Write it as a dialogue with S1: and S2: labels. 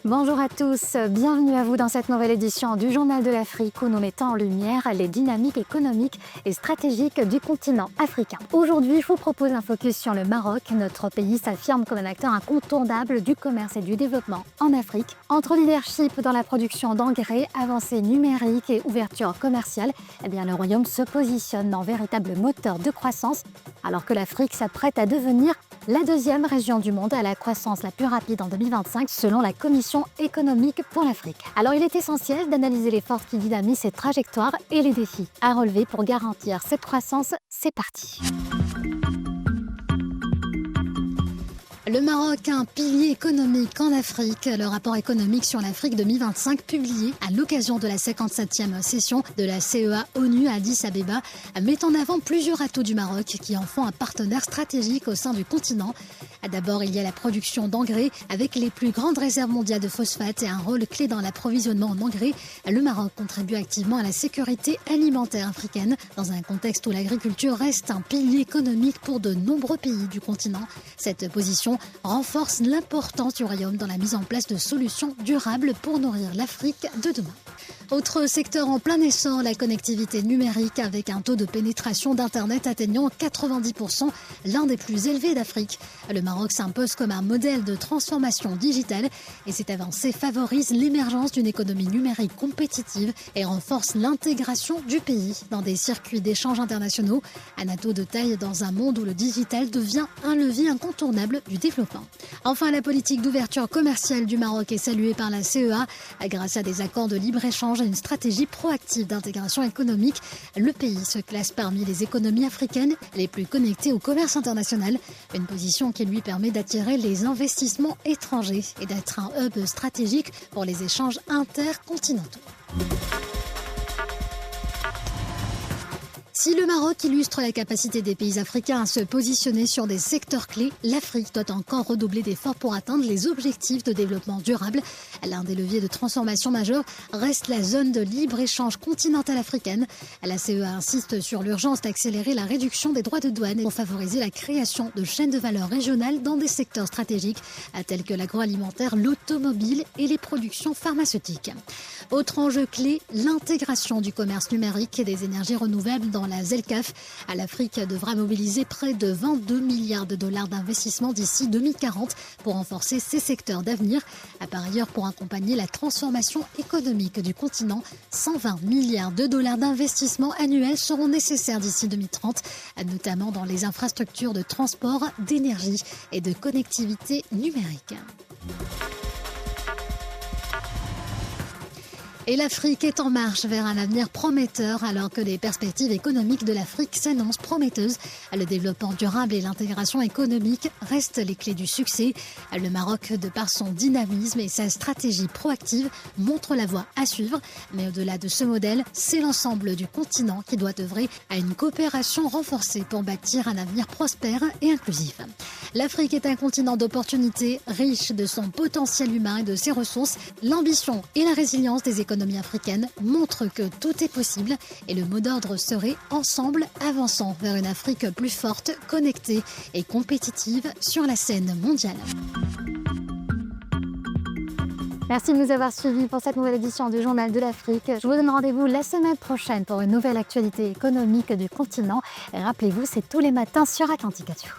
S1: Bonjour à tous, bienvenue à vous dans cette nouvelle édition du Journal de l'Afrique où nous mettons en lumière les dynamiques économiques et stratégiques du continent africain. Aujourd'hui, je vous propose un focus sur le Maroc. Notre pays s'affirme comme un acteur incontournable du commerce et du développement en Afrique. Entre leadership dans la production d'engrais, avancées numériques et ouverture commerciale, le Royaume se positionne en véritable moteur de croissance alors que l'Afrique s'apprête à devenir la deuxième région du monde à la croissance la plus rapide en 2025 selon la Commission économique pour l'Afrique. Alors il est essentiel d'analyser les forces qui dynamisent cette trajectoire et les défis à relever pour garantir cette croissance. C'est parti. Le Maroc, un pilier économique en Afrique. Le rapport économique sur l'Afrique 2025, publié à l'occasion de la 57e session de la CEA ONU à Addis Abeba, met en avant plusieurs atouts du Maroc qui en font un partenaire stratégique au sein du continent. D'abord, il y a la production d'engrais avec les plus grandes réserves mondiales de phosphate et un rôle clé dans l'approvisionnement en engrais. Le Maroc contribue activement à la sécurité alimentaire africaine dans un contexte où l'agriculture reste un pilier économique pour de nombreux pays du continent. Cette position renforce l'importance du royaume dans la mise en place de solutions durables pour nourrir l'Afrique de demain. Autre secteur en plein essor, la connectivité numérique avec un taux de pénétration d'Internet atteignant 90%, l'un des plus élevés d'Afrique. Le Maroc s'impose comme un modèle de transformation digitale et cette avancée favorise l'émergence d'une économie numérique compétitive et renforce l'intégration du pays dans des circuits d'échanges internationaux, un atout de taille dans un monde où le digital devient un levier incontournable du développement. Enfin, la politique d'ouverture commerciale du Maroc est saluée par la CEA grâce à des accords de libre-échange et une stratégie proactive d'intégration économique. Le pays se classe parmi les économies africaines les plus connectées au commerce international, une position qui lui permet d'attirer les investissements étrangers et d'être un hub stratégique pour les échanges intercontinentaux. Si le Maroc illustre la capacité des pays africains à se positionner sur des secteurs clés, l'Afrique doit encore redoubler d'efforts pour atteindre les objectifs de développement durable. L'un des leviers de transformation majeurs reste la zone de libre-échange continentale africaine. La CEA insiste sur l'urgence d'accélérer la réduction des droits de douane pour favoriser la création de chaînes de valeur régionales dans des secteurs stratégiques tels que l'agroalimentaire, l'automobile et les productions pharmaceutiques. Autre enjeu clé, l'intégration du commerce numérique et des énergies renouvelables dans la ZLECAf. L'Afrique devra mobiliser près de 22 milliards de dollars d'investissement d'ici 2040 pour renforcer ces secteurs d'avenir. Par ailleurs, pour accompagner la transformation économique du continent, 120 milliards de dollars d'investissement annuels seront nécessaires d'ici 2030, notamment dans les infrastructures de transport, d'énergie et de connectivité numérique. Et l'Afrique est en marche vers un avenir prometteur alors que les perspectives économiques de l'Afrique s'annoncent prometteuses. Le développement durable et l'intégration économique restent les clés du succès. Le Maroc, de par son dynamisme et sa stratégie proactive, montre la voie à suivre. Mais au-delà de ce modèle, c'est l'ensemble du continent qui doit œuvrer à une coopération renforcée pour bâtir un avenir prospère et inclusif. L'Afrique est un continent d'opportunités, riche de son potentiel humain et de ses ressources. L'ambition et la résilience des économies africaines montrent que tout est possible et le mot d'ordre serait ensemble avançant vers une Afrique plus forte, connectée et compétitive sur la scène mondiale. Merci de nous avoir suivis pour cette nouvelle édition du Journal de l'Afrique. Je vous donne rendez-vous la semaine prochaine pour une nouvelle actualité économique du continent. Et rappelez-vous, c'est tous les matins sur Atlantique Radio.